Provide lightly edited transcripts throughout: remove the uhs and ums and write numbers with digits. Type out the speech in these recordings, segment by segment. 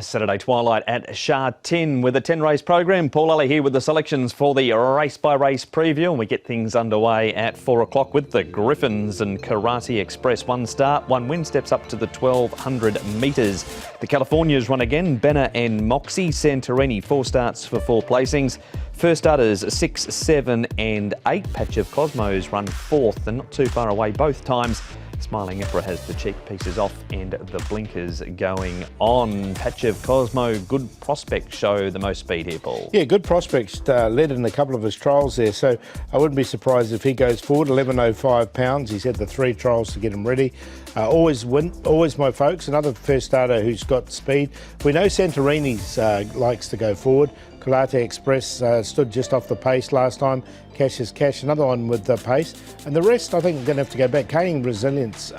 Saturday twilight at Sha Tin with a 10-race program. Paul Lally here with the selections for the race-by-race preview, and we get things underway at 4 o'clock with the Griffins and Karate Express. One start, one win, steps up to the 1,200 metres. The Californias run again, Benner and Moxie. Santorini, 4 starts for 4 placings. First starters 6, 7 and 8. Patch of Cosmos run 4th and not too far away both times. Smiling Emperor has the cheek pieces off and the blinkers going on. Patch of Cosmo, good prospect show the most speed here, Paul. Yeah, good prospects, led in a couple of his trials there, so I wouldn't be surprised if he goes forward. 11.05 pounds, he's had the 3 trials to get him ready. Always my folks, another first starter who's got speed. We know Santorini's likes to go forward. Karate Express stood just off the pace last time. Cash is Cash, another one with the pace. And the rest, I think, are going to have to go back. Kaying Resilience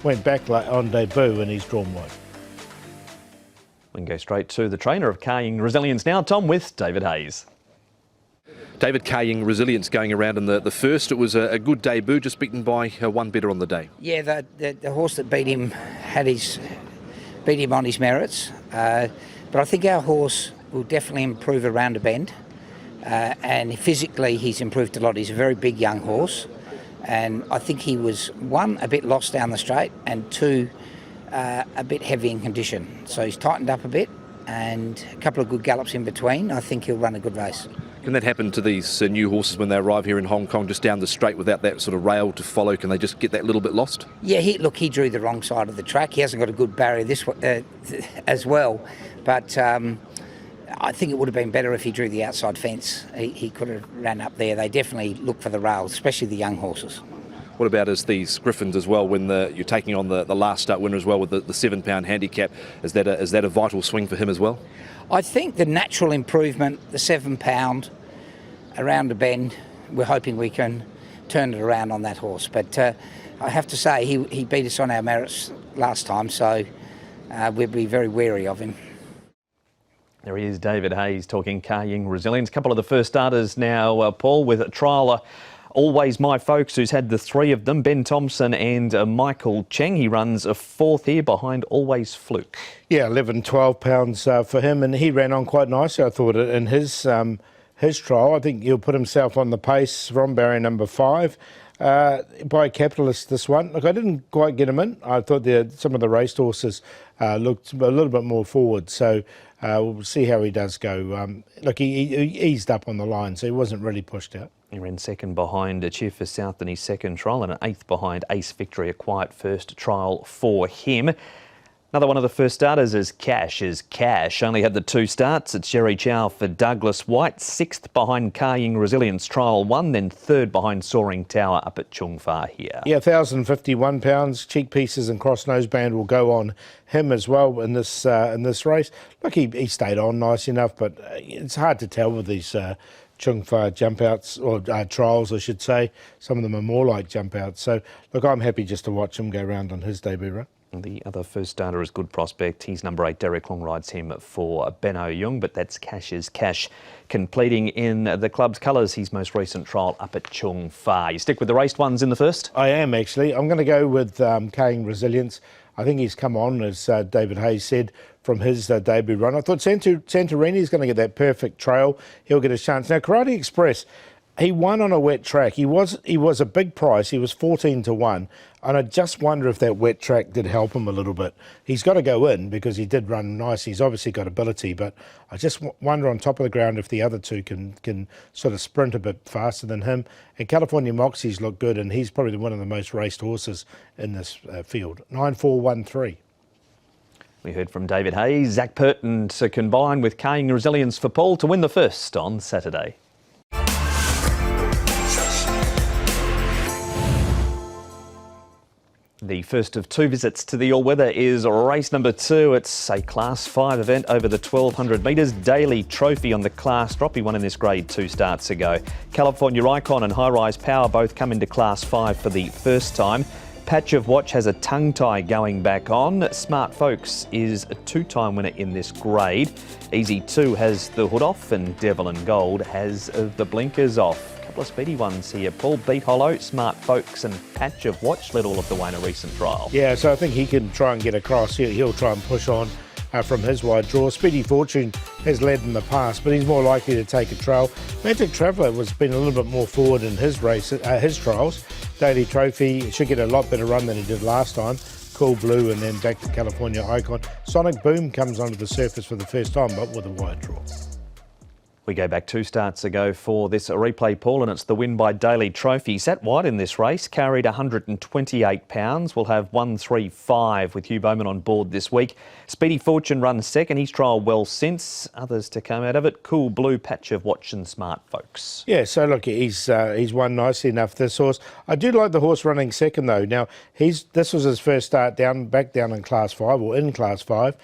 went back on debut and he's drawn wide. We can go straight to the trainer of Kaying Resilience now, Tom, with David Hayes. David, Kaying Resilience going around in the first. It was a good debut, just beaten by one better on the day. Yeah, the horse that beat him beat him on his merits. But I think our horse will definitely improve around a bend. And physically he's improved a lot. He's a very big young horse. And I think he was, 1, a bit lost down the straight, and 2, a bit heavy in condition. So he's tightened up a bit, and a couple of good gallops in between. I think he'll run a good race. Can that happen to these new horses when they arrive here in Hong Kong, just down the straight without that sort of rail to follow? Can they just get that little bit lost? Yeah, he drew the wrong side of the track. He hasn't got a good barrier this as well. But I think it would have been better if he drew the outside fence. He could have ran up there. They definitely look for the rails, especially the young horses. What about as these Griffins as well, when you're taking on the last start winner as well with the 7-pound handicap? Is that a vital swing for him as well? I think the natural improvement, the 7-pound around the bend, we're hoping we can turn it around on that horse. But I have to say, he beat us on our merits last time, so we'll be very wary of him. There he is, David Hayes, talking Kaying Resilience. A couple of the first starters now, Paul, with a trialer, Always My Folks, who's had the 3 of them, Ben Thompson and Michael Cheng. He runs a 4th here behind Always Fluke. Yeah, 11-12 pounds for him, and he ran on quite nicely, I thought, in his trial. I think he'll put himself on the pace from barrier number 5. By Capitalist, this one. Look, I didn't quite get him in. I thought some of the racehorses looked a little bit more forward, so we'll see how he does go. Look, he eased up on the line, so he wasn't really pushed out. He ran 2nd behind Cheer for South in his 2nd trial, and an 8th behind Ace Victory, a quiet first trial for him. Another one of the first starters is Cash Only had the 2 starts. It's Jerry Chow for Douglas White. 6th behind Kaying Resilience Trial 1, then 3rd behind Soaring Tower up at Chung Fa here. Yeah, 1,051 pounds. Cheek pieces and cross nose band will go on him as well in this race. Look, he stayed on nice enough, but it's hard to tell with these Chung Fa jump outs, or trials I should say. Some of them are more like jump outs. So look, I'm happy just to watch him go around on his debut run. The other first starter is Good Prospect. He's number 8. Derek Long rides him for Benno Young, but that's Cash's Cash completing in the club's colours his most recent trial up at Chung Fa. You stick with the raced ones in the first? I am, actually. I'm going to go with Kaying Resilience. I think he's come on, as David Hayes said, from his debut run. I thought Santorini's going to get that perfect trail. He'll get a chance. Now, Karate Express, he won on a wet track. He was a big price. He was 14-1. And I just wonder if that wet track did help him a little bit. He's got to go in because he did run nice. He's obviously got ability, but I just wonder on top of the ground if the other 2 can sort of sprint a bit faster than him. And California Moxie's look good, and he's probably one of the most raced horses in this field. 9-4-1-3. We heard from David Hayes. Zach Purton to combine with Kaying Resilience for Paul to win the first on Saturday. The first of 2 visits to the all-weather is race number 2. It's a Class 5 event over the 1,200 metres. Daily Trophy on the Class drop. He won in this grade 2 starts ago. California Icon and High Rise Power both come into Class 5 for the first time. Patch of Watch has a tongue tie going back on. Smart Folks is a 2-time winner in this grade. Easy 2 has the hood off, and Devil and Gold has the blinkers off. Couple of speedy ones here. Paul Beat Hollow, Smart Folks and Patch of Watch led all of the way in a recent trial. Yeah, so I think he can try and get across. He'll try and push on. from his wide draw. Speedy Fortune has led in the past, but he's more likely to take a trail. Magic Traveller was been a little bit more forward in his his trials. Daily Trophy should get a lot better run than he did last time. Cool Blue and then back to California Icon. Sonic Boom comes onto the surface for the first time, but with a wide draw. We go back 2 starts ago for this replay, Paul, and it's the win by Daily Trophy. Sat wide in this race, carried 128 pounds. We'll have 135 with Hugh Bowman on board this week. Speedy Fortune runs second. He's trialled well since. Others to come out of it. Cool Blue, Patch of Watching Smart, folks. Yeah, so look, he's won nicely enough, this horse. I do like the horse running second, though. Now, this was his first start back down in Class 5, or in Class 5.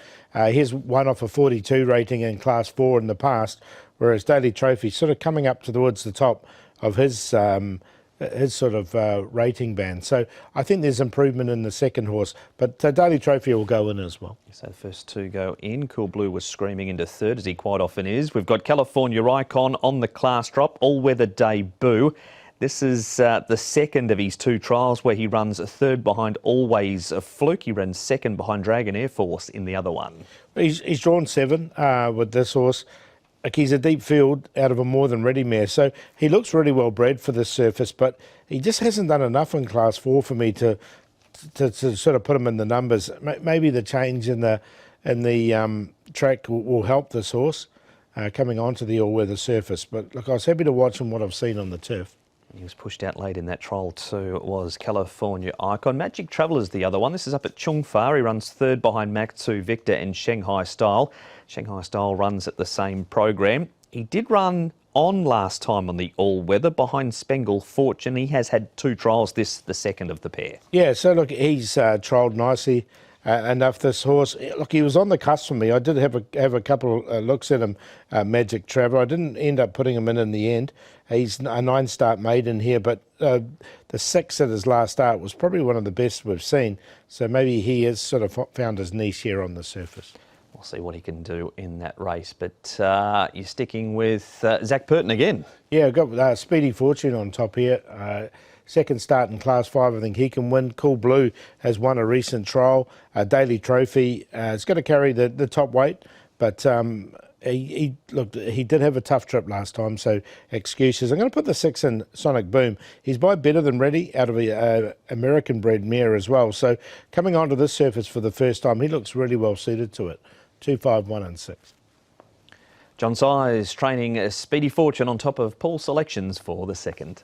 He's won off a 42 rating in Class 4 in the past, whereas Daily Trophy sort of coming up towards the top of his sort of rating band. So I think there's improvement in the second horse, but Daily Trophy will go in as well. So the first 2 go in. Cool Blue was screaming into third, as he quite often is. We've got California Icon on the class drop, all-weather debut. This is the second of his 2 trials where he runs third behind Always a Fluke. He runs second behind Dragon Air Force in the other one. He's drawn 7 with this horse. Like, he's a deep field out of a more than ready mare, so he looks really well bred for this surface, but he just hasn't done enough in Class 4 for me to sort of put him in the numbers. Maybe the change in the track will help this horse coming onto the all-weather surface. But look, I was happy to watch him, what I've seen on the turf. He was pushed out late in that trial too, was California Icon. Magic Traveller's the other one. This is up at Chung Fa. He runs third behind Mak2 Victor and Shanghai Style. Shanghai Style runs at the same program. He did run on last time on the all-weather behind Spangle Fortune. He has had 2 trials, this the second of the pair. Yeah, so look, he's trialled nicely enough, this horse. Look, he was on the cusp for me. I did have a couple looks at him, Magic Traveller. I didn't end up putting him in the end. He's a 9-start maiden here, but the 6 at his last start was probably one of the best we've seen. So maybe he has sort of found his niche here on the surface. We'll see what he can do in that race. But you're sticking with Zach Purton again. Yeah, I've got Speedy Fortune on top here. Second start in Class 5, I think he can win. Cool Blue has won a recent trial. Daily Trophy, it's got to carry the top weight, but he did have a tough trip last time, so excuses. I'm going to put the 6 in Sonic Boom. He's by better than ready out of a American-bred mare as well. So coming onto this surface for the first time, he looks really well suited to it. 2, 5, 1 and 6. John Size training Speedy Fortune on top of Paul's selections for the second.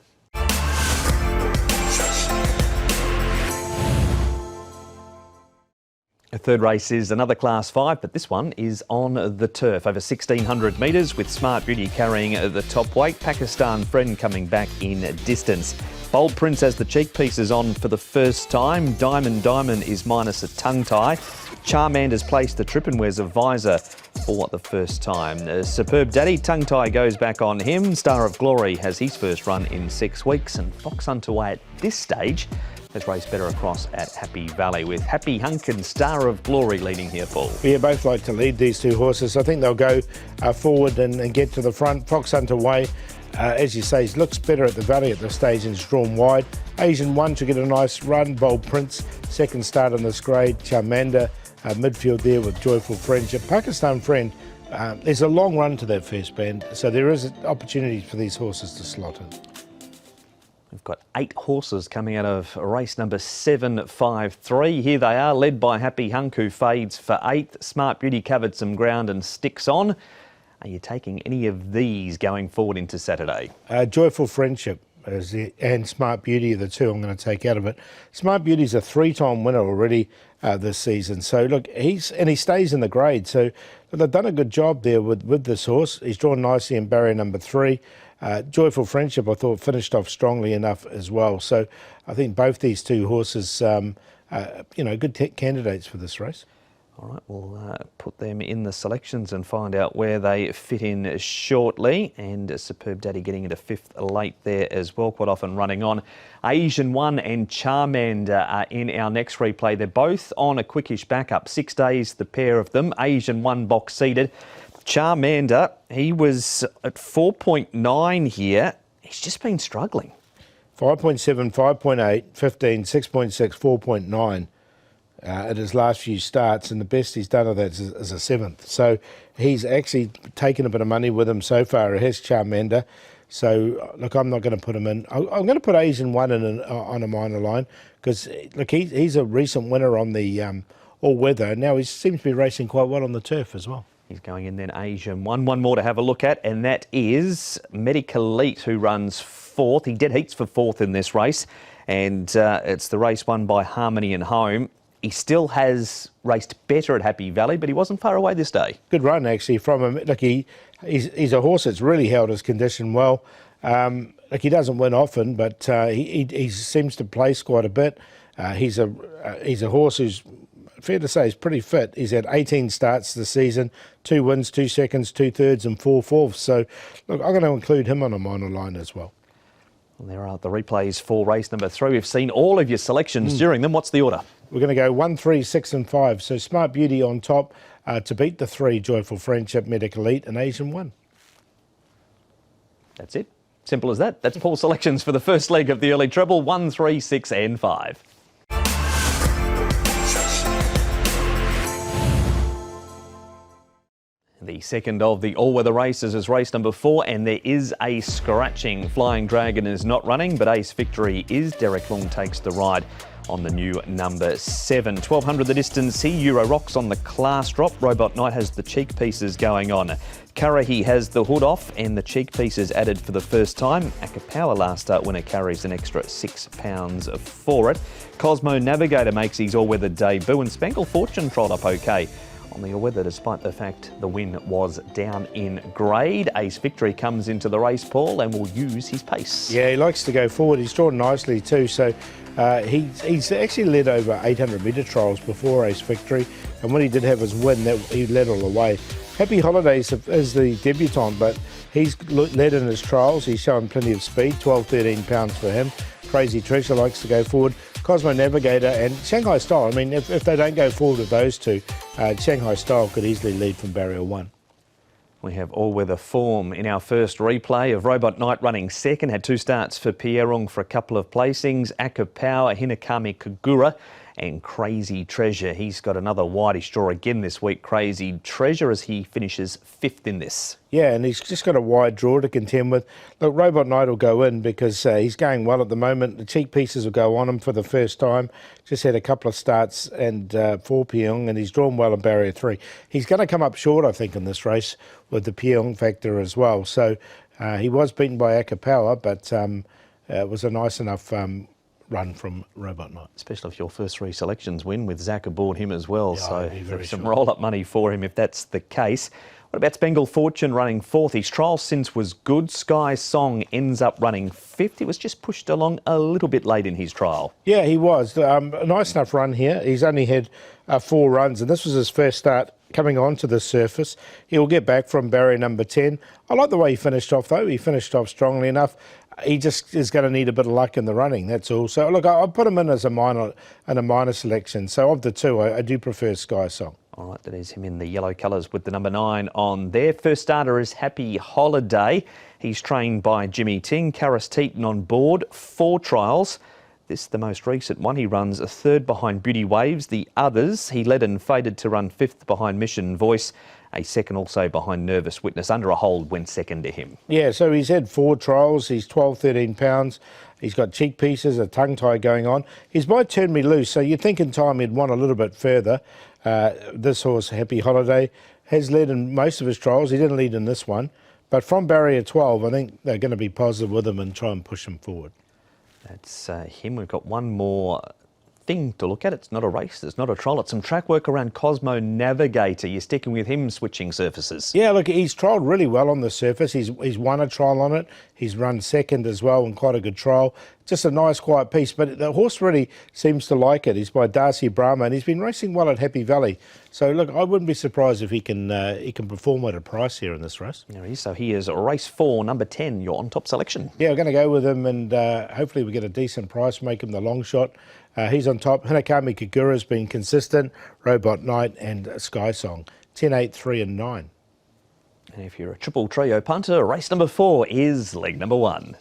A third race is another Class 5, but this one is on the turf, over 1,600 metres, with Smart Beauty carrying the top weight. Pakistan Friend coming back in distance. Bold Prince has the cheek pieces on for the first time. Diamond is minus a tongue tie. Charmander's placed the trip and wears a visor for the first time. Superb Daddy, tongue tie goes back on him. Star of Glory has his first run in 6 weeks, and Fox Underway at this stage has raced better across at Happy Valley, with Happy Hunk and Star of Glory leading here, Paul. Yeah, both like to lead these 2 horses. I think they'll go forward and get to the front. Fox Underway, as you say, looks better at the Valley at this stage and is drawn wide. Asian 1 to get a nice run. Bold Prince, second start in this grade. Charmander, midfield there with Joyful Friendship. Pakistan Friend, there's a long run to that first bend, so there is opportunities for these horses to slot in. We've got 8 horses coming out of race number 753. Here they are, led by Happy Hunk, who fades for 8th. Smart Beauty covered some ground and sticks on. Are you taking any of these going forward into Saturday? Joyful Friendship and Smart Beauty are the 2 I'm going to take out of it. Smart Beauty's a 3-time winner already this season. So look, he stays in the grade. So they've done a good job there with this horse. He's drawn nicely in barrier number 3. Joyful Friendship, I thought, finished off strongly enough as well. So I think both these 2 horses, good candidates for this race. All right, we'll put them in the selections and find out where they fit in shortly. And Superb Daddy getting into 5th late there as well, quite often running on. Asian 1 and Charmander are in our next replay. They're both on a quickish backup, 6 days, the pair of them. Asian 1 box seated. Charmander, he was at 4.9 here. He's just been struggling. 5.7, 5.8, 15, 6.6, 4.9. at his last few starts, and the best he's done of that is a 7th. So he's actually taken a bit of money with him so far. It has Charmander. So, look, I'm not going to put him in. I'm going to put Asian 1 in on a minor line because, look, he's a recent winner on the all-weather. Now he seems to be racing quite well on the turf as well. He's going in then Asian 1. One more to have a look at, and that is Elite, who runs 4th. He did heats for 4th in this race, and it's the race won by Harmony and Home. He still has raced better at Happy Valley, but he wasn't far away this day. Good run, actually, from him. Look, he's a horse that's really held his condition well. Look, he doesn't win often, but he seems to place quite a bit. He's a horse who's, fair to say, is pretty fit. He's had 18 starts this season, 2 wins, 2 seconds, 2 thirds and 4 fourths. So, look, I'm going to include him on a minor line as well. Well, there are the replays for race number 3. We've seen all of your selections during them. What's the order? We're going to go 1, 3, 6 and 5. So Smart Beauty on top to beat the 3, Joyful Friendship, Elite and Asian 1. That's it. Simple as that. That's Paul's selections for the first leg of the early treble. 1, 3, 6 and 5. The second of the all-weather races is race number 4, and there is a scratching. Flying Dragon is not running, but Ace Victory is. Derek Long takes the ride on the new number 7. 1200 the distance here. Euro Rocks on the class drop. Robot Knight has the cheek pieces going on. Karahi has the hood off and the cheek pieces added for the first time. Akapower last start winner carries an extra £6 for it. Cosmo Navigator makes his all-weather debut, and Spangle Fortune trolled up okay on the all-weather despite the fact the win was down in grade. Ace Victory comes into the race, Paul, and will use his pace. Yeah, he likes to go forward. He's drawn nicely too. So he's actually led over 800 metre trials before Ace Victory, and when he did have his win, he led all the way. Happy Holidays is the debutant, but he's led in his trials. He's shown plenty of speed, 12-13 pounds for him. Crazy Treasure likes to go forward. Cosmo Navigator and Shanghai Style. I mean, if they don't go forward with those two, Shanghai Style could easily lead from barrier 1. We have all-weather form in our first replay of Robot Knight running second. Had 2 starts for Pierrong for a couple of placings. Akapower, Hinakami Kagura and Crazy Treasure. He's got another wideish draw again this week, Crazy Treasure, as he finishes 5th in this. Yeah, and he's just got a wide draw to contend with. Look, Robot Knight will go in because he's going well at the moment. The cheek pieces will go on him for the first time. Just had a couple of starts and for Pierrong, and he's drawn well in barrier 3. He's going to come up short, I think, in this race with the Pierrong factor as well. So he was beaten by Akapower, but it was a nice enough run from Robot Knight. Especially if your first 3 selections win with Zach aboard him as well. Yeah, so there's some roll-up money for him if that's the case. What about Spangle Fortune running 4th? His trial since was good. Sky Song ends up running 5th. He was just pushed along a little bit late in his trial. Yeah, he was. A nice enough run here. He's only had 4 runs, and this was his first start coming onto the surface. He'll get back from barrier number 10. I like the way he finished off, though. He finished off strongly enough. He just is going to need a bit of luck in the running, that's all. So, look, I'll put him in as a minor selection. So, of the 2, I do prefer Sky Song. All right, that is him in the yellow colours with the number 9 on there. First starter is Happy Holiday. He's trained by Jimmy Ting. Karis Teaton on board. 4 trials. This the most recent one. He runs a 3rd behind Beauty Waves. The others, he led and faded to run 5th behind Mission Voice. A 2nd also behind Nervous Witness. Under a hold went 2nd to him. Yeah, so he's had 4 trials. He's 12-13 pounds. He's got cheek pieces, a tongue tie going on. His might turn me loose, so you'd think in time he'd want a little bit further. This horse, Happy Holiday, has led in most of his trials. He didn't lead in this one. But from barrier 12, I think they're going to be positive with him and try and push him forward. That's him. We've got one more thing to look at. It's not a race, it's not a trial, it's some track work around Cosmo Navigator. You're sticking with him switching surfaces. Yeah, look, he's trialled really well on the surface. He's won a trial on it. He's run 2nd as well in quite a good trial. Just a nice quiet piece, but the horse really seems to like it. He's by Darcy Brahma, and he's been racing well at Happy Valley. So look, I wouldn't be surprised if he can perform at a price here in this race. There he is. So he is race 4, number 10, your on-top selection. Yeah, we're going to go with him, and hopefully we get a decent price, make him the long shot. He's on top. Hinakami Kagura's been consistent. Robot Knight and Sky Song. 10, 8, 3 and 9. And if you're a triple trio punter, race number 4 is leg number 1.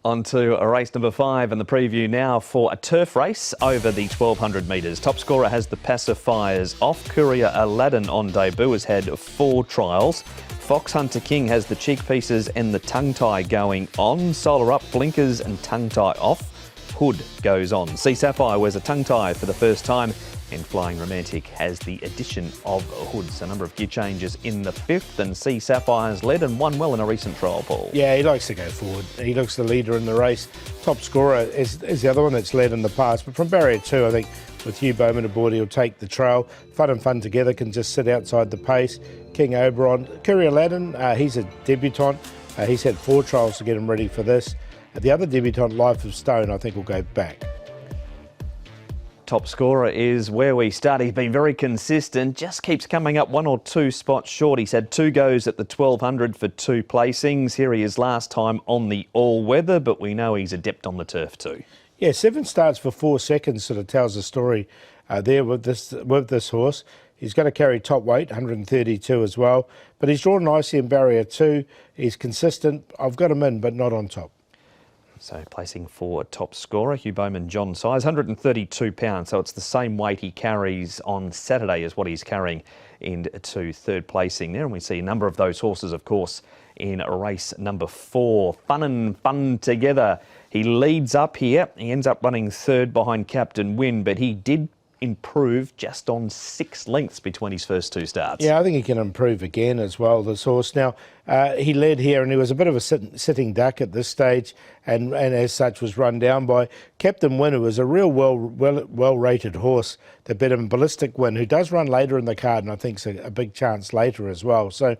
On to race number 5 and the preview now for a turf race over the 1200 metres. Top scorer has the pacifiers off. Courier Aladdin on debut has had 4 trials. Fox Hunter King has the cheek pieces and the tongue tie going on. Solar up, blinkers and tongue tie off. Hood goes on. Sea Sapphire wears a tongue tie for the first time. And Flying Romantic has the addition of hoods. A number of gear changes in the 5th, and Sea Sapphire has led and won well in a recent trial, Paul. Yeah, he likes to go forward. He looks the leader in the race. Top scorer is the other one that's led in the past. But from barrier 2, I think with Hugh Bowman aboard, he'll take the trail. Fun and Fun Together can just sit outside the pace. King Oberon. Courier Aladdin, he's a debutant. He's had 4 trials to get him ready for this. The other debutant, Life of Stone, I think will go back. Top scorer is where we start. He's been very consistent, just keeps coming up 1 or 2 spots short. He's had 2 goes at the 1200 for 2 placings. Here he is last time on the all-weather, but we know he's adept on the turf too. Yeah, 7 starts for 4 seconds sort of tells the story there with this horse. He's going to carry top weight, 132 as well, but he's drawn nicely in barrier 2. He's consistent. I've got him in, but not on top. So placing for top scorer, Hugh Bowman, John Size, 132 pounds. So it's the same weight he carries on Saturday as what he's carrying into 3rd placing there. And we see a number of those horses, of course, in race number 4. Fun and Fun Together. He leads up here. He ends up running 3rd behind Captain Win, but he did improve just on 6 lengths between his first 2 starts. Yeah, I think he can improve again as well, this horse. Now, he led here and he was a bit of a sitting duck at this stage and as such was run down by Captain Win, who was a real well-rated horse that bet him Ballistic Win, who does run later in the card and I think's a big chance later as well. So,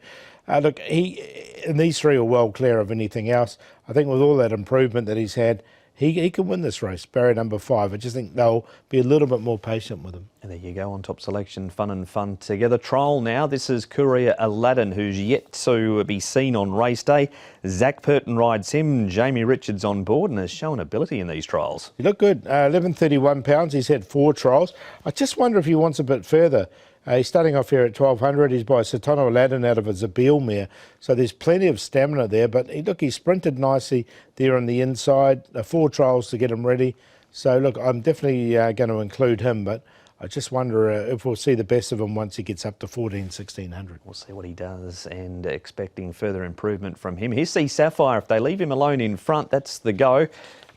look, and these 3 are well clear of anything else. I think with all that improvement that he's had, he can win this race, barrier number 5. I just think they'll be a little bit more patient with him. And there you go on top selection, Fun and Fun Together. Trial now. This is Courier Aladdin, who's yet to be seen on race day. Zach Purton rides him. Jamie Richards on board and has shown ability in these trials. He looked good. 1131 pounds. He's had 4 trials. I just wonder if he wants a bit further. He's starting off here at 1200. He's by Satano Aladdin out of a Zabeel mare. So there's plenty of stamina there. But he sprinted nicely there on the inside. 4 trials to get him ready. So look, I'm definitely going to include him. But I just wonder if we'll see the best of him once he gets up to 1600. We'll see what he does and expecting further improvement from him. Here's Sea Sapphire. If they leave him alone in front, that's the go.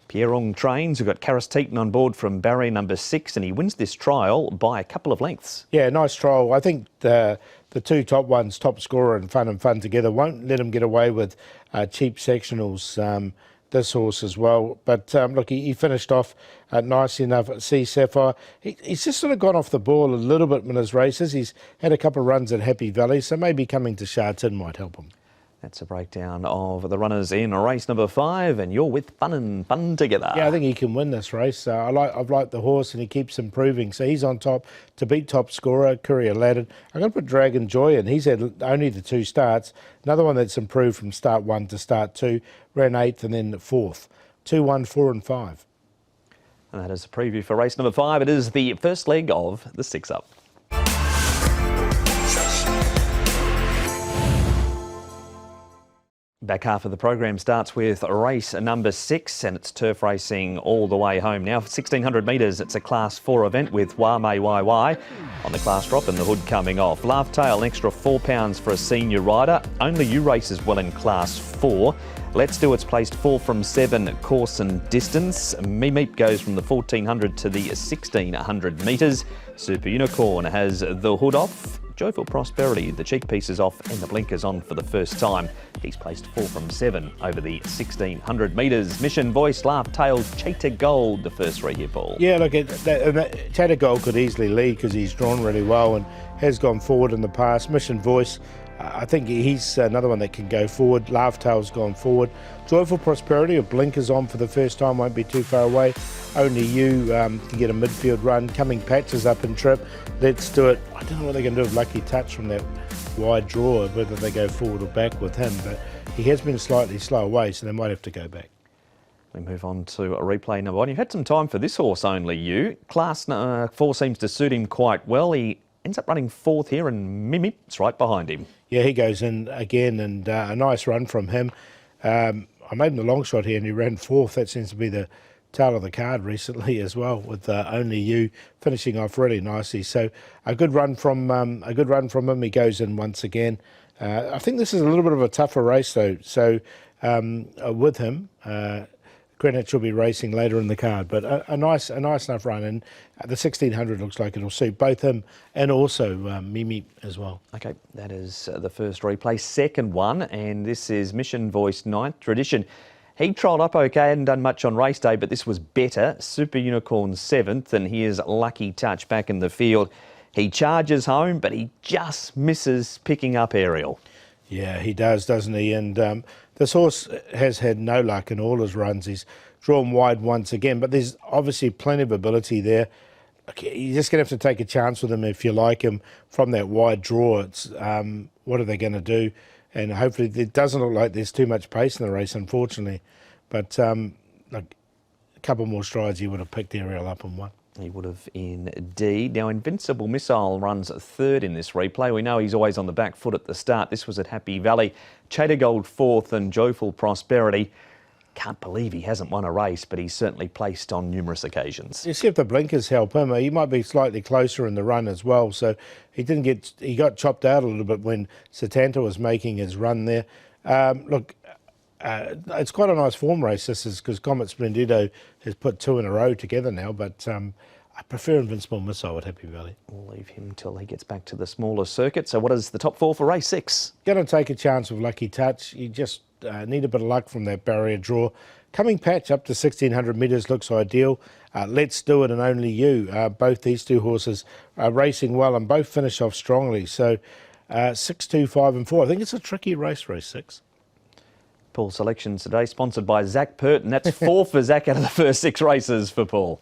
Pierrong trains. We've got Karis Teaton on board from barrier number 6 and he wins this trial by a couple of lengths. Yeah, nice trial. I think the 2 top ones, Top Scorer and Fun Together, won't let him get away with cheap sectionals, this horse as well. But look, he finished off nicely enough at Sea Sapphire. He's just sort of gone off the ball a little bit in his races. He's had a couple of runs at Happy Valley, so maybe coming to Sha Tin might help him. That's a breakdown of the runners in race number 5, and you're with Fun and Fun Together. Yeah, I think he can win this race. I've liked the horse, and he keeps improving. So he's on top to beat Top Scorer, Courier Aladdin. I'm going to put Dragon Joy in. He's had only the 2 starts. Another one that's improved from start 1 to start 2. Ran 8th and then 4th. 2, 1, 4 and 5. And that is a preview for race number 5. It is the first leg of the 6 Up. Back half of the program starts with race number 6 and it's turf racing all the way home now. 1600 metres, it's a class 4 event with Wame YY on the class drop and the hood coming off. Laugh Tail, an extra £4 for a senior rider. Only you races well in class 4. Let's Do It's placed 4 from 7 course and distance. Meep goes from the 1400 to the 1600 metres. Super Unicorn has the hood off. Joyful Prosperity, the cheek pieces off and the blinkers on for the first time. He's placed 4 from 7 over the 1600 metres. Mission Voice, Laugh Tail, Cheetah Gold, the first 3 here, Paul. Yeah, look, Cheetah Gold could easily lead because he's drawn really well and has gone forward in the past. Mission Voice, I think he's another one that can go forward. Laugh Tail's gone forward. Joyful Prosperity, with blinkers on for the first time, won't be too far away. Only You can get a midfield run. Coming Patches up in trip. Let's Do It. I don't know what they're going to do with Lucky Touch from that wide draw, whether they go forward or back with him, but he has been slightly slow away, so they might have to go back. We move on to a replay number 1. You've had some time for this horse, Only You. Class 4 seems to suit him quite well. He ends up running 4th here and Mimip's right behind him. Yeah, he goes in again and a nice run from him. I made him the long shot here, and he ran 4th. That seems to be the tail of the card recently as well, with Only You finishing off really nicely. So a good run from him. He goes in once again. I think this is a little bit of a tougher race though. So with him, Greenwich will be racing later in the card, but a nice enough run, and the 1600 looks like it'll suit both him and also Mimi as well. Okay, that is the first replay. Second one, and this is Mission Voice 9th Tradition. He trolled up okay, hadn't done much on race day, but this was better. Super Unicorn 7th, and here's Lucky Touch back in the field. He charges home, but he just misses picking up aerial. Yeah, he does, doesn't he? And this horse has had no luck in all his runs. He's drawn wide once again, but there's obviously plenty of ability there. You're just going to have to take a chance with him if you like him from that wide draw. It's what are they going to do? And hopefully it doesn't look like there's too much pace in the race, unfortunately. But look, a couple more strides, he would have picked aerial up and won. He would have indeed. Now, Invincible Missile runs 3rd in this replay. We know he's always on the back foot at the start. This was at Happy Valley. Chater Gold 4th and Joyful Prosperity. Can't believe he hasn't won a race, but he's certainly placed on numerous occasions. You see if the blinkers help him. He might be slightly closer in the run as well. So he got chopped out a little bit when Satanta was making his run there. Look, it's quite a nice form race, this is, because Comet Splendido has put 2 in a row together now, but I prefer Invincible Missile at Happy Valley. We'll leave him till he gets back to the smaller circuit. So what is the top 4 for race 6? Going to take a chance with Lucky Touch. You just need a bit of luck from that barrier draw. Coming patch up to 1600 metres looks ideal. Let's Do It and Only You. Both these two horses are racing well and both finish off strongly. So 6, 2, 5 and 4. I think it's a tricky race 6. Paul's selections today sponsored by Zach Pert, and that's 4 for Zach out of the first 6 races for Paul.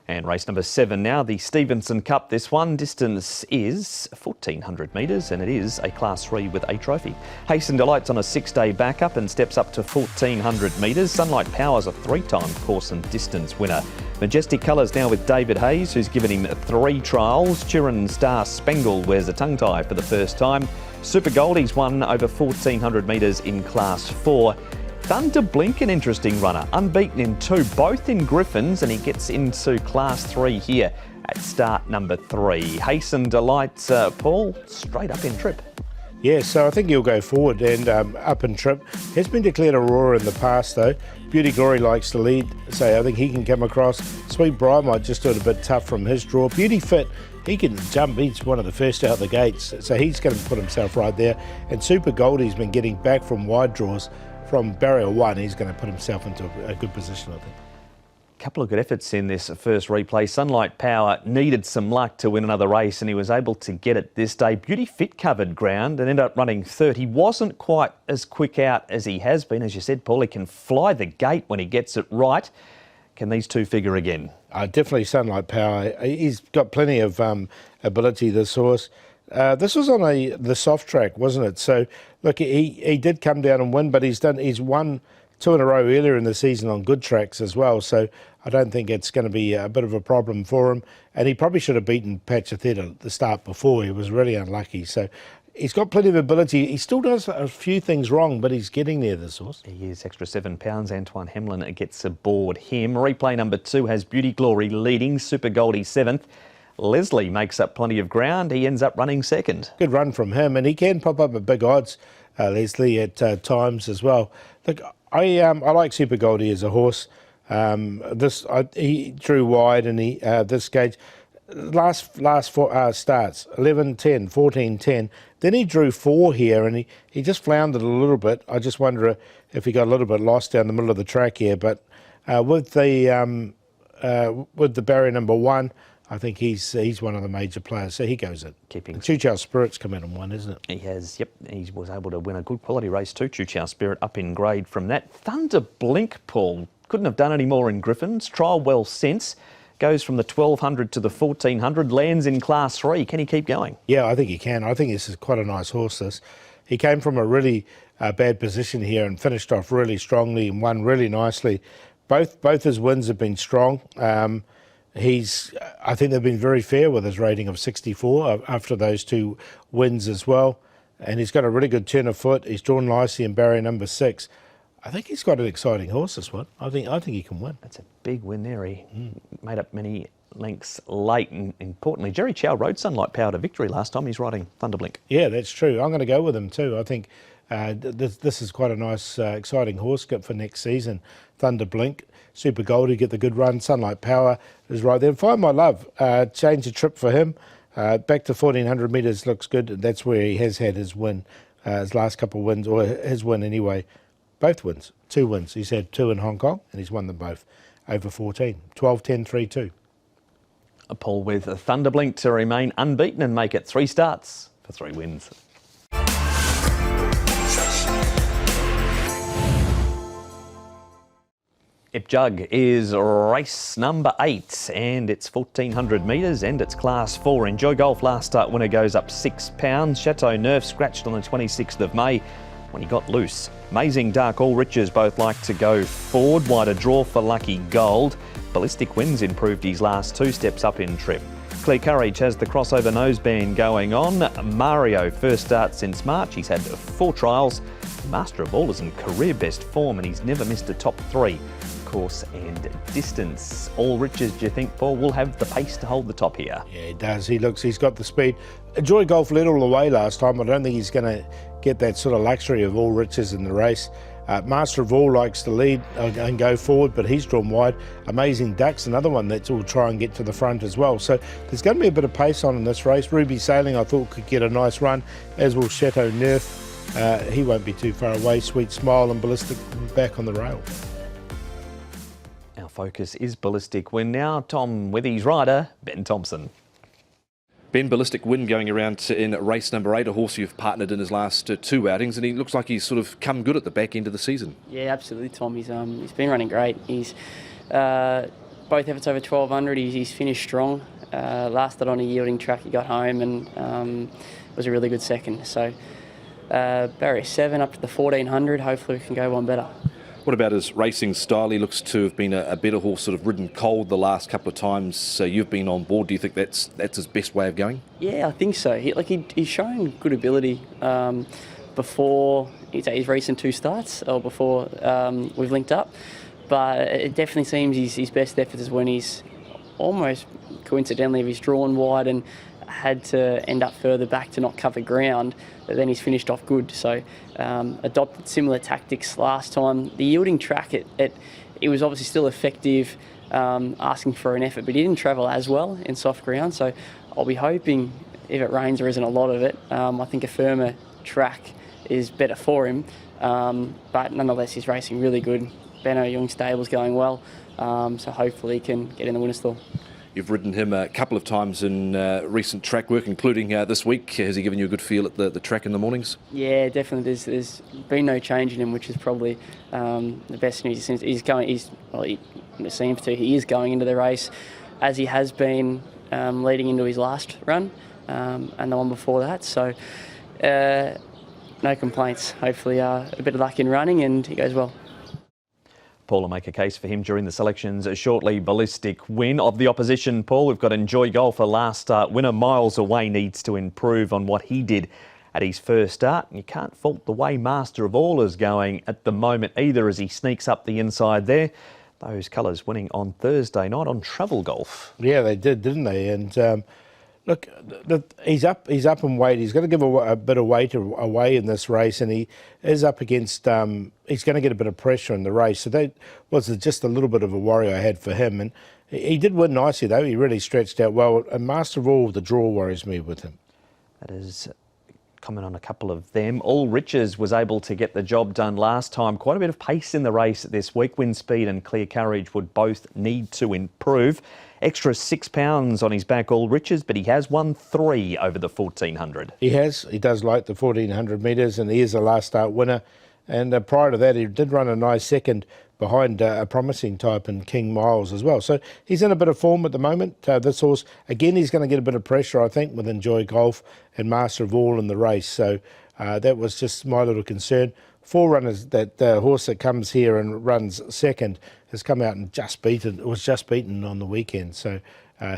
And race number 7 now, the Stevenson Cup. This one distance is 1400 metres and it is a Class 3 with a trophy. Hasten Delight's on a 6-day backup and steps up to 1400 metres. Sunlight Power's a 3-time course and distance winner. Majestic Colours now with David Hayes, who's given him 3 trials. Chiron Star Spangled wears a tongue tie for the first time. Super Goldie's won over 1400 metres in Class 4. Thunder Blink, an interesting runner, unbeaten in 2, both in Griffins, and he gets into Class 3 here at start number 3. Hasten Delights, Paul, straight up in trip. Yeah, so I think he'll go forward and up and trip. Has been declared Aurora in the past though. Beauty Glory likes to lead, so I think he can come across. Sweet Briar might just do it a bit tough from his draw. Beauty Fit, he can jump, he's one of the first out the gates, so he's going to put himself right there. And Super Goldie's been getting back from wide draws. From barrier 1, he's going to put himself into a good position, I think. Couple of good efforts in this first replay. Sunlight Power needed some luck to win another race and he was able to get it this day. Beauty Fit covered ground and ended up running 3rd. He wasn't quite as quick out as he has been. As you said, Paul, he can fly the gate when he gets it right. Can these two figure again? Definitely Sunlight Power. He's got plenty of ability, this horse. This was on the soft track, wasn't it? So, look, he did come down and win, but he's won 2 in a row earlier in the season on good tracks as well. So I don't think it's going to be a bit of a problem for him. And he probably should have beaten Pachetheta at the start before. He was really unlucky. So he's got plenty of ability. He still does a few things wrong, but he's getting there, this horse. He is extra £7. Antoine Hamlin gets aboard him. Replay number 2 has Beauty Glory leading, Super Goldie 7th. Leslie makes up plenty of ground. He ends up running 2nd. Good run from him, and he can pop up at big odds, Leslie, at times as well. Look, I like Super Goldie as a horse. He drew wide, and this gauge last 4 starts 11, 10, 14, 10. Then he drew 4 here, and he just floundered a little bit. I just wonder if he got a little bit lost down the middle of the track here. But with the barrier number 1. I think he's one of the major players, so he goes in. Keeping Choo Chow Spirit's come in and won, isn't it? He has, yep. He was able to win a good quality race too. Choo Chow Spirit up in grade from that. Thunder Blink, Paul, couldn't have done any more in Griffins. Trial well since. Goes from the 1200 to the 1400, lands in Class 3. Can he keep going? Yeah, I think he can. I think this is quite a nice horse, this. He came from a really bad position here and finished off really strongly and won really nicely. Both his wins have been strong. I think they've been very fair with his rating of 64 after those 2 wins as well. And he's got a really good turn of foot. He's drawn nicely in barrier number 6. I think he's got an exciting horse, this one. I think he can win. That's a big win there. He made up many lengths late, and importantly, Jerry Chow rode Sunlight Power to victory last time. He's riding Thunderblink. Yeah, that's true. I'm going to go with him too. I think this is quite a nice, exciting horse for next season. Thunderblink, Super Goldie get the good run. Sunlight Power is right there. And Find My Love, change the trip for him. Back to 1400 metres looks good. That's where he has had his win, his last couple of wins, or his win anyway. Both wins, 2 wins. He's had 2 in Hong Kong, and he's won them both over 14. 12, 10, 3, 2. Paul with Thunderblink to remain unbeaten and make it 3 starts for 3 wins. Ipjug is race number 8, and it's 1400 metres and it's class 4. Enjoy Golf last start winner goes up £6. Chateau Neuf scratched on the 26th of May when he got loose. Amazing Dark All Riches both like to go forward. Wider draw for Lucky Gold. Ballistic Winds improved his last 2 steps up in trip. Clear Courage has the crossover noseband going on. Mario first start since March. He's had 4 trials. Master of All is in career best form and he's never missed a top 3. Course and distance. All Riches, do you think, Paul, will have the pace to hold the top here? Yeah, he does. He's got the speed. Enjoy Golf led all the way last time. I don't think he's going to get that sort of luxury of All Riches in the race. Master of All likes to lead and go forward, but he's drawn wide. Amazing Ducks, another one that will try and get to the front as well. So there's going to be a bit of pace on in this race. Ruby Sailing, I thought, could get a nice run, as will Chateau Neuf. He won't be too far away. Sweet Smile and Ballistic back on the rail. Our focus is Ballistic Win now. Tom with his rider, Ben Thompson. Ben, Ballistic Win going around in race number 8, a horse you've partnered in his last 2 outings, and he looks like he's sort of come good at the back end of the season. Yeah, absolutely, Tom. He's been running great. He's both efforts over 1200. He's finished strong. Lasted on a yielding track. He got home and was a really good second. So barrier 7 up to the 1400. Hopefully we can go one better. What about his racing style? He looks to have been a better horse, sort of ridden cold the last couple of times. So you've been on board. Do you think that's his best way of going? Yeah, I think so. He's shown good ability before his recent 2 starts, or before we've linked up. But it definitely seems his best effort is when he's almost coincidentally, if he's drawn wide and had to end up further back to not cover ground, but then he's finished off good. So adopted similar tactics last time. The yielding track, it was obviously still effective, asking for an effort, but he didn't travel as well in soft ground. So I'll be hoping, if it rains, there isn't a lot of it. I think a firmer track is better for him, but nonetheless he's racing really good. Benno Young stable's going well, so hopefully he can get in the winner's stall. You've ridden him a couple of times in recent track work, including this week. Has he given you a good feel at the track in the mornings? Yeah, definitely. There's been no change in him, which is probably the best news. Since he seems to. He is going into the race as he has been leading into his last run and the one before that. So no complaints. Hopefully a bit of luck in running and he goes well. Paul will make a case for him during the selections shortly. Ballistic Win. Of the opposition, Paul, we've got Enjoy Golf, a last start winner. Miles away, needs to improve on what he did at his first start. And you can't fault the way Master of All is going at the moment either, as he sneaks up the inside there. Those colours winning on Thursday night on Travel Golf. Yeah, they did, didn't they? And look, he's up in weight. He's going to give a bit of weight away in this race, and he is up against. He's going to get a bit of pressure in the race. So that was just a little bit of a worry I had for him, and he did win nicely though. He really stretched out well. And Master of All, the draw worries me with him. That is comment on a couple of them. All Riches was able to get the job done last time. Quite a bit of pace in the race this week. Wind Speed and Clear Courage would both need to improve. Extra £6 on his back, All Riches, but he has won 3 over the 1400. He has. He does like the 1400 metres, and he is a last start winner. And prior to that, he did run a nice second behind a promising type in King Miles as well. So he's in a bit of form at the moment. This horse, again, he's going to get a bit of pressure, I think, with Enjoy Golf and Master of All in the race. So that was just my little concern. Forerunners, that horse that comes here and runs second, has come out and was just beaten on the weekend. So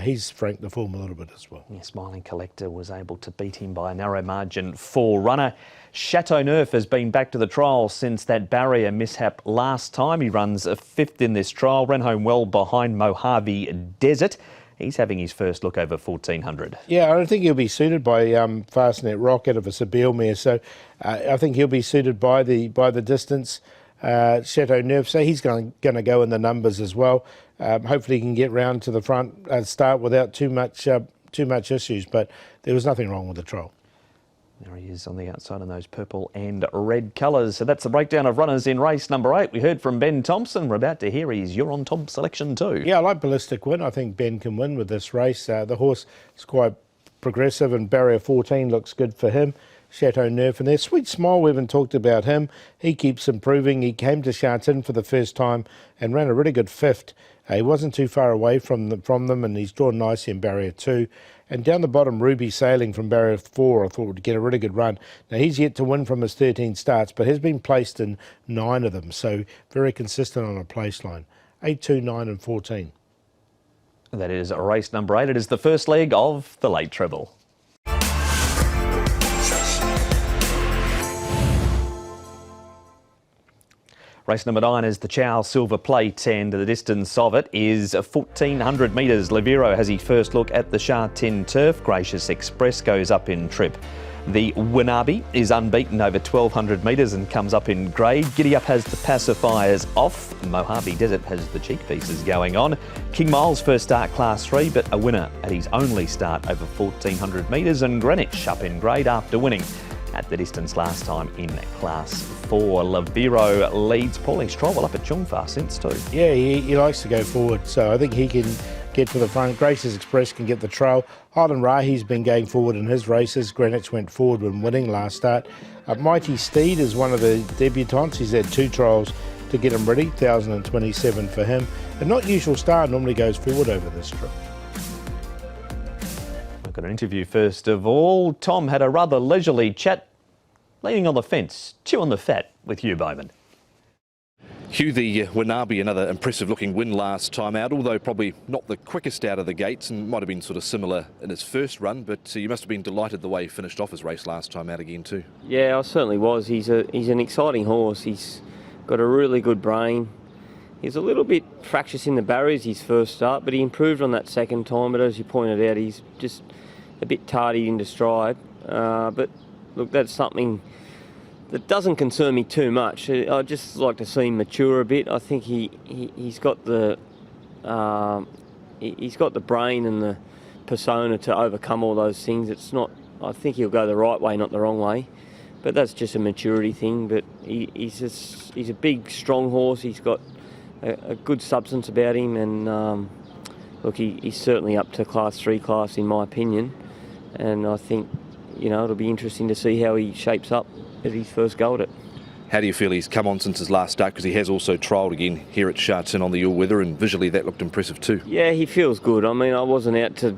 he's franked the form a little bit as well. Yeah, Smiling Collector was able to beat him by a narrow margin. Forerunner. Chateauneuf has been back to the trial since that barrier mishap last time. He runs a 5th in this trial, ran home well behind Mojave Desert. He's having his first look over 1400. Yeah, I don't think he'll be suited by Fastnet Rocket of a Sabile mare, so I think he'll be suited by the distance. Chateauneuf, so he's going to go in the numbers as well. Hopefully he can get round to the front start without too much issues, but there was nothing wrong with the trial. There he is on the outside in those purple and red colours. So that's the breakdown of runners in race number 8. We heard from Ben Thompson. We're about to hear his You're on Top selection too. Yeah, I like Ballistic Win. I think Ben can win with this race. The horse is quite progressive and barrier 14 looks good for him. Chateauneuf and there. Sweet Smile, we haven't talked about him. He keeps improving. He came to Sha Tin for the first time and ran a really good 5th. He wasn't too far away from them, and he's drawn nicely in barrier 2. And down the bottom, Ruby Sailing from barrier 4, I thought would get a really good run. Now, he's yet to win from his 13 starts, but has been placed in 9 of them, so very consistent on a place line. 8, 2, 9 and 14. That is race number 8. It is the first leg of the late treble. Race number 9 is the Chow Silver Plate, and the distance of it is 1,400 metres. Leviro has his first look at the Sha Tin turf. Gracious Express goes up in trip. The Winabi is unbeaten over 1,200 metres and comes up in grade. Giddy Up has the pacifiers off. Mojave Desert has the cheek pieces going on. King Miles first start class 3, but a winner at his only start over 1,400 metres, and Greenwich up in grade after winning at the distance last time in class 4. Leviro leads. Paulie's trial well up at Chungfa since too. Yeah, he likes to go forward, so I think he can get to the front. Gracious Express can get the trail. Highland Rahi's been going forward in his races. Greenwich went forward when winning last start. Mighty Steed is one of the debutants. He's had 2 trials to get him ready. 1,027 for him. A not usual start, normally goes forward over this trip. We've got an interview first of all. Tom had a rather leisurely chat, leaning on the fence, chewing the fat with Hugh Bowman. Hugh, the Winabi, another impressive looking win last time out, although probably not the quickest out of the gates and might have been sort of similar in his first run, but you must have been delighted the way he finished off his race last time out again too. Yeah, I certainly was. He's an exciting horse. He's got a really good brain. He's a little bit fractious in the barriers his first start, but he improved on that second time. But as you pointed out, he's just a bit tardy into stride. But look, that's something that doesn't concern me too much. I'd just like to see him mature a bit. I think he's got the brain and the persona to overcome all those things. It's not. I think he'll go the right way, not the wrong way. But that's just a maturity thing. But he's a big, strong horse. He's got a good substance about him, and look, he's certainly up to class 3 class in my opinion. And I think it'll be interesting to see how he shapes up at his first go at it. How do you feel he's come on since his last start? Because he has also trialled again here at Sha Tin on the all weather, and visually that looked impressive too. Yeah, he feels good. I mean, I wasn't out to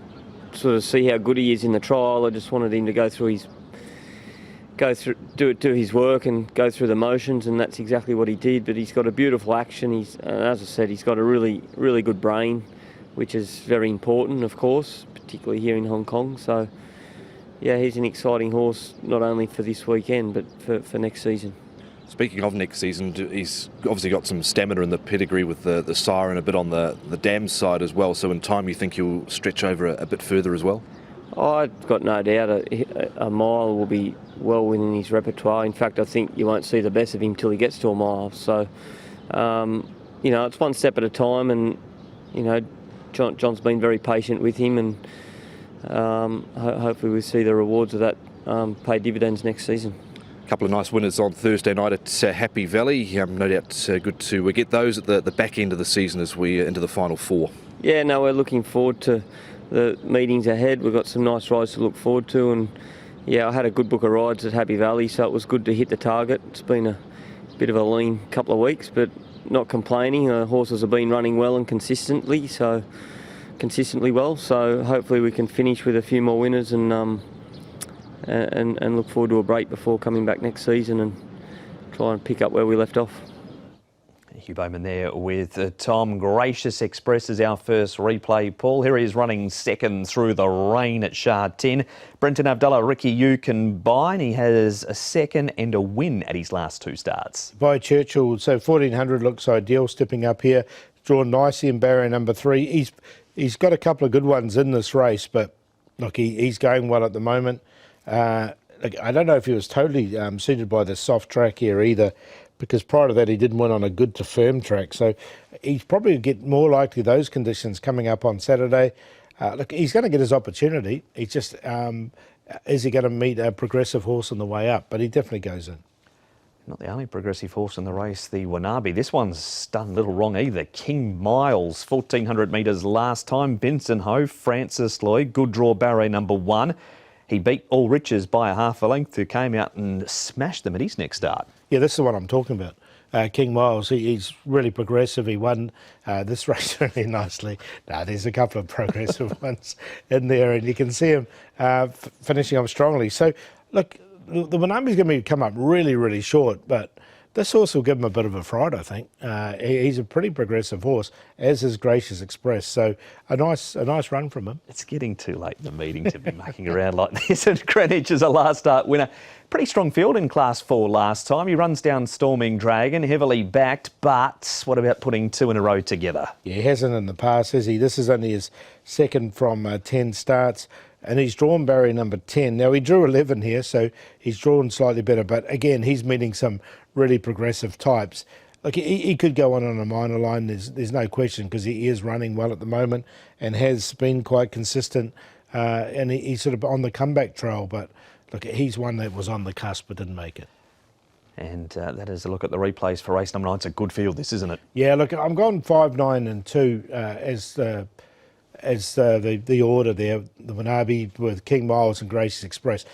sort of see how good he is in the trial. I just wanted him to do his work and go through the motions, and that's exactly what he did. But he's got a beautiful action. As I said, he's got a really, really good brain, which is very important, of course, particularly here in Hong Kong. So, yeah, he's an exciting horse, not only for this weekend, but for next season. Speaking of next season, he's obviously got some stamina in the pedigree with the siren, a bit on the dam side as well. So in time, you think he'll stretch over a bit further as well? I've got no doubt a mile will be well within his repertoire. In fact, I think you won't see the best of him till he gets to a mile. So, it's one step at a time, and, John's been very patient with him, and hopefully we'll see the rewards of that pay dividends next season. A couple of nice winners on Thursday night at Happy Valley. No doubt good to get those at the back end of the season as we into the final 4. Yeah, no, we're looking forward to the meetings ahead. We've got some nice rides to look forward to, and yeah, I had a good book of rides at Happy Valley, so it was good to hit the target. It's been a bit of a lean couple of weeks, but not complaining. Horses have been running well and consistently well, so hopefully we can finish with a few more winners and look forward to a break before coming back next season and try and pick up where we left off. Hugh Bowman there with Tom. Gracious Express is our first replay, Paul. Here he is running second through the rain at Sha Tin. Brenton Abdullah, Ricky Yu combine. He has a second and a win at his last two starts. By Churchill, so 1400 looks ideal, stepping up here. Drawn nicely in barrier number 3. He's got a couple of good ones in this race, but look, he's going well at the moment. I don't know if he was totally suited by the soft track here either, because prior to that he didn't win on a good to firm track. So he's probably get more likely those conditions coming up on Saturday. Look, he's going to get his opportunity. He's just, is he going to meet a progressive horse on the way up? But he definitely goes in. Not the only progressive horse in the race, the Wanabe. This one's done little wrong either. King Miles, 1400 metres last time. Benson Ho, Francis Lloyd, good draw barrier number 1. He beat All Riches by a half a length, who came out and smashed them at his next start. Yeah, this is the one I'm talking about. King Miles, he's really progressive. He won this race really nicely. There's a couple of progressive ones in there, and you can see him finishing up strongly. So, look, the Wanabe's going to come up really, really short, but this horse will give him a bit of a fright, I think. He's a pretty progressive horse, as is Gracious Express. So a nice run from him. It's getting too late in the meeting to be mucking around like this. And Greenwich is a last start winner. Pretty strong field in Class 4 last time. He runs down Storming Dragon, heavily backed, but what about putting 2 in a row together? Yeah, he hasn't in the past, has he? This is only his second from 10 starts. And he's drawn barrier number 10. Now, he drew 11 here, so he's drawn slightly better. But again, he's meeting some really progressive types. Like, he could go on a minor line, there's no question, because he is running well at the moment and has been quite consistent. And he's sort of on the comeback trail. But look, he's one that was on the cusp but didn't make it. And that is a look at the replays for race number 9. It's a good field, this, isn't it? Yeah, look, I'm going 5, 9 and 2 as the order there, the Wanabe with King Miles and Gracious Express.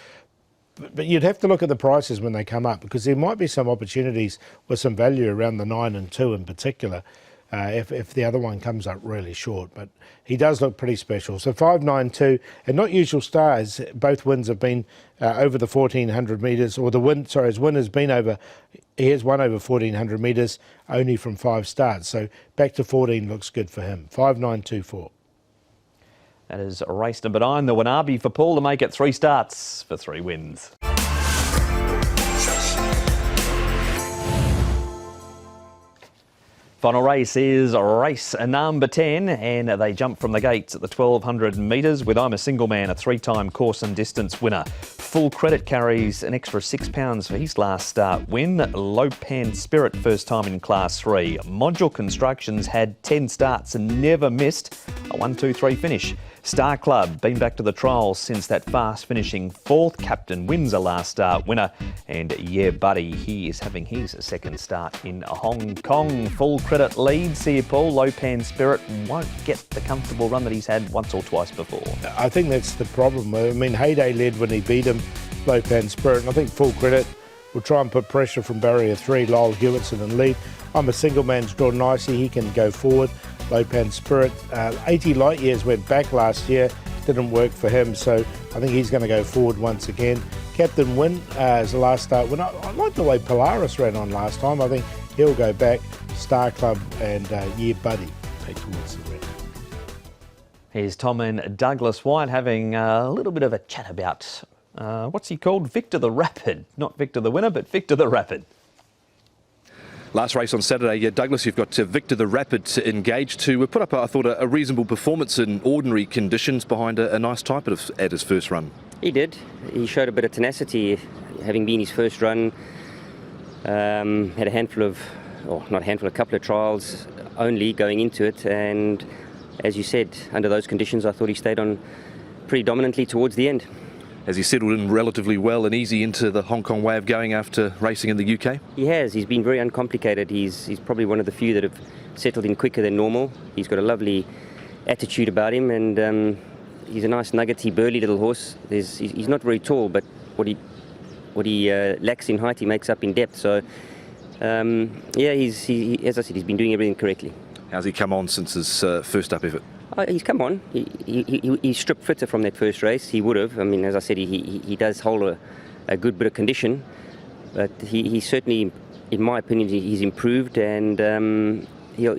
But you'd have to look at the prices when they come up, because there might be some opportunities with some value around the 9 and 2 in particular, if the other one comes up really short. But he does look pretty special. So 5, 9, 2, and not usual stars. Both wins have been over the 1400 metres, or his win has been over. He has won over 1400 metres only from 5 starts. So back to 14 looks good for him. 5, 9, 2, 4. That is race number 9, the Wanabe for Paul to make it 3 starts for 3 wins. Final race is race number 10, and they jump from the gates at the 1200 metres with I'm a Single Man, a 3-time course and distance winner. Full Credit carries an extra £6 for his last start win. Lopan Spirit, first time in Class 3. Module Constructions had 10 starts and never missed a 1-2-3 finish. Star Club, been back to the trials since that fast finishing 4th. Captain wins a last start winner. And Yeah Buddy, he is having his second start in Hong Kong. Full Credit leads here, Paul. Lopan Spirit won't get the comfortable run that he's had once or twice before. I think that's the problem. I mean, Heyday led when he beat him, Lopan Spirit, and I think Full Credit will try and put pressure from barrier 3, Lyle Hewitson in lead. I'm a Single Man's drawn nicely, he can go forward. Lopan Spirit, 80 light years went back last year, didn't work for him, so I think he's going to go forward once again. Captain Win as the last start winner. I like the way Polaris ran on last time. I think he'll go back. Star Club and Yeah Buddy take towards the red. Here's Tom and Douglas White having a little bit of a chat about, what's he called? Victor the Rapid. Not Victor the winner, but Victor the Rapid. Last race on Saturday, Douglas, you've got Victor the Rapid engaged to put up, I thought, a reasonable performance in ordinary conditions behind a nice type at his first run. He did. He showed a bit of tenacity, having been his first run. Had a handful of, or not a handful, a couple of trials only going into it. And as you said, under those conditions, I thought he stayed on pretty dominantly towards the end. Has he settled in relatively well and easy into the Hong Kong way of going after racing in the UK? He has. He's been very uncomplicated. He's probably one of the few that have settled in quicker than normal. He's got a lovely attitude about him, and he's a nice nuggety, burly little horse. He's not very tall, but what he lacks in height, he makes up in depth. So, yeah, as I said, he's been doing everything correctly. How's he come on since his first up effort? He's come on. He stripped fitter from that first race. He would have. I mean, as I said, he does hold a good bit of condition, but he certainly in my opinion, he's improved, and he'll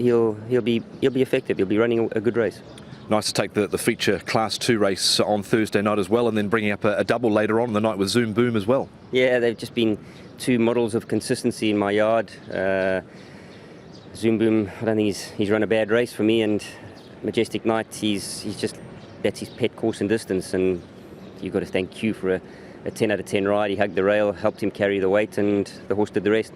be effective. He'll be running a good race. Nice to take the feature Class 2 race on Thursday night as well, and then bringing up a double later on in the night with Zoom Boom as well. Yeah, they've just been two models of consistency in my yard. Zoom Boom, I don't think he's run a bad race for me, and Majestic Night, that's his pet course and distance, and you've got to thank Q for a 10 out of 10 ride. He hugged the rail, helped him carry the weight, and the horse did the rest.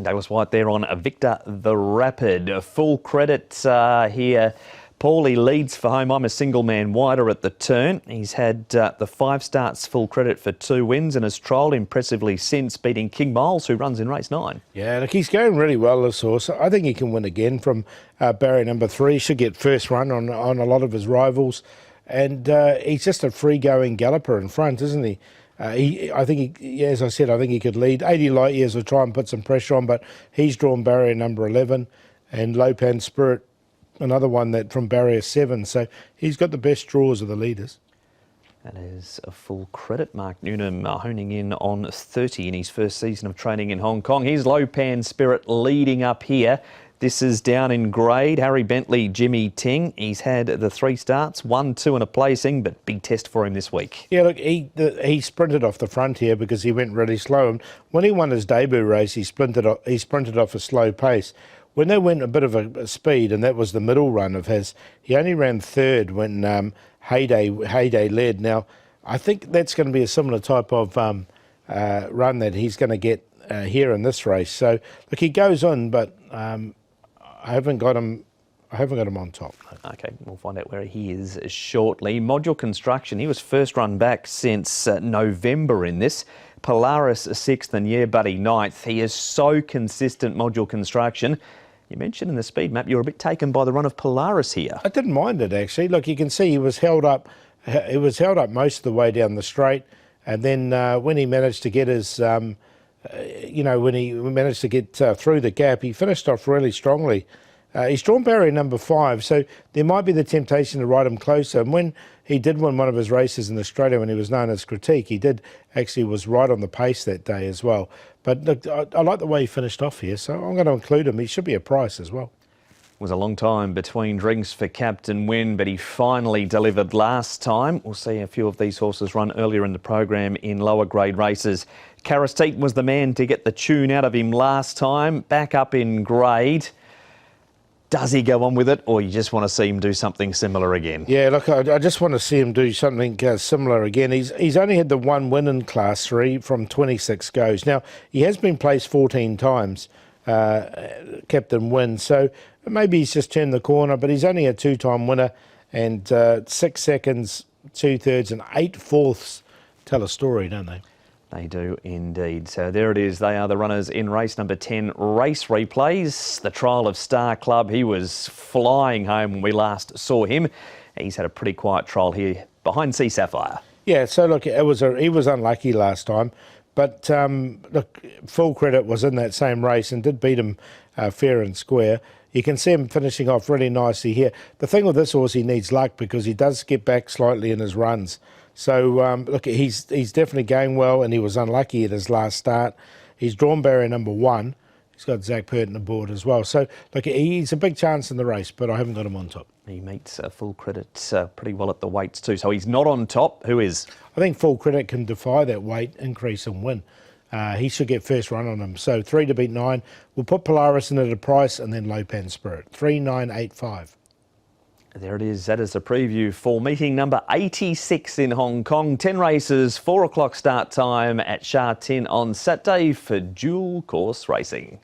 Douglas White there on Victor the Rapid. Full credit here. Paulie leads for home. I'm a single man wider at the turn. He's had the 5 starts, full credit for 2 wins, and has trialled impressively since, beating King Miles, who runs in race 9. Yeah, look, he's going really well, this horse. I think he can win again from barrier number 3. Should get first run on a lot of his rivals. And he's just a free-going galloper in front, isn't he? I think as I said, I think he could lead. 80 light years will try and put some pressure on, but he's drawn barrier number 11, and Lopan Spirit, another one that from barrier 7. So he's got the best draws of the leaders. That is a full credit. Mark Newnham honing in on 30 in his first season of training in Hong Kong. Here's Lopan Spirit leading up here. This is down in grade. Harry Bentley, Jimmy Ting. He's had the 3 starts, 1, 2 and a placing, but big test for him this week. Yeah, look, he sprinted off the front here because he went really slow. And when he won his debut race, he sprinted off a slow pace. When they went a bit of a speed, and that was the middle run of his, he only ran 3rd when Heyday led. Now, I think that's going to be a similar type of run that he's going to get here in this race. So, look, he goes on, but I haven't got him on top. Okay, we'll find out where he is shortly. Module Construction, he was first run back since November in this. Polaris 6th and Yeah Buddy 9th. He is so consistent, Module Construction. You mentioned in the speed map you're a bit taken by the run of Polaris here. I didn't mind it, actually. Look, you can see he was held up. He was held up most of the way down the straight, and then when he managed to get his, when he managed to get through the gap, he finished off really strongly. He's drawn barrier number 5, so there might be the temptation to ride him closer. And when he did win one of his races in Australia when he was known as Critique, he was right on the pace that day as well. But look, I like the way he finished off here, so I'm going to include him. He should be a price as well. It was a long time between drinks for Captain Win, but he finally delivered last time. We'll see a few of these horses run earlier in the program in lower grade races. Karastik was the man to get the tune out of him last time, back up in grade. Does he go on with it, or you just want to see him do something similar again? Yeah, look, I just want to see him do something similar again. He's only had the 1 win in Class 3 from 26 goes. Now, he has been placed 14 times, Captain Win, so maybe he's just turned the corner, but he's only a 2-time winner, and 6 seconds, 2/3 and 8/4 tell a story, don't they? They do indeed. So there it is. They are the runners in race number 10, race replays. The trial of Star Club. He was flying home when we last saw him. He's had a pretty quiet trial here behind Sea Sapphire. Yeah, so look, he was unlucky last time, but look, full credit was in that same race and did beat him fair and square. You can see him finishing off really nicely here. The thing with this horse, he needs luck because he does get back slightly in his runs. So, look, he's definitely going well, and he was unlucky at his last start. He's drawn barrier number 1. He's got Zach Purton aboard as well. So, look, he's a big chance in the race, but I haven't got him on top. He meets full credit pretty well at the weights too. So he's not on top. Who is? I think full credit can defy that weight increase and win. He should get first run on him. So 3 to beat 9. We'll put Polaris in at a price and then Lopan Spirit. 3,985. There it is. That is the preview for meeting number 86 in Hong Kong. 10 races, 4 o'clock start time at Sha Tin on Saturday for dual course racing.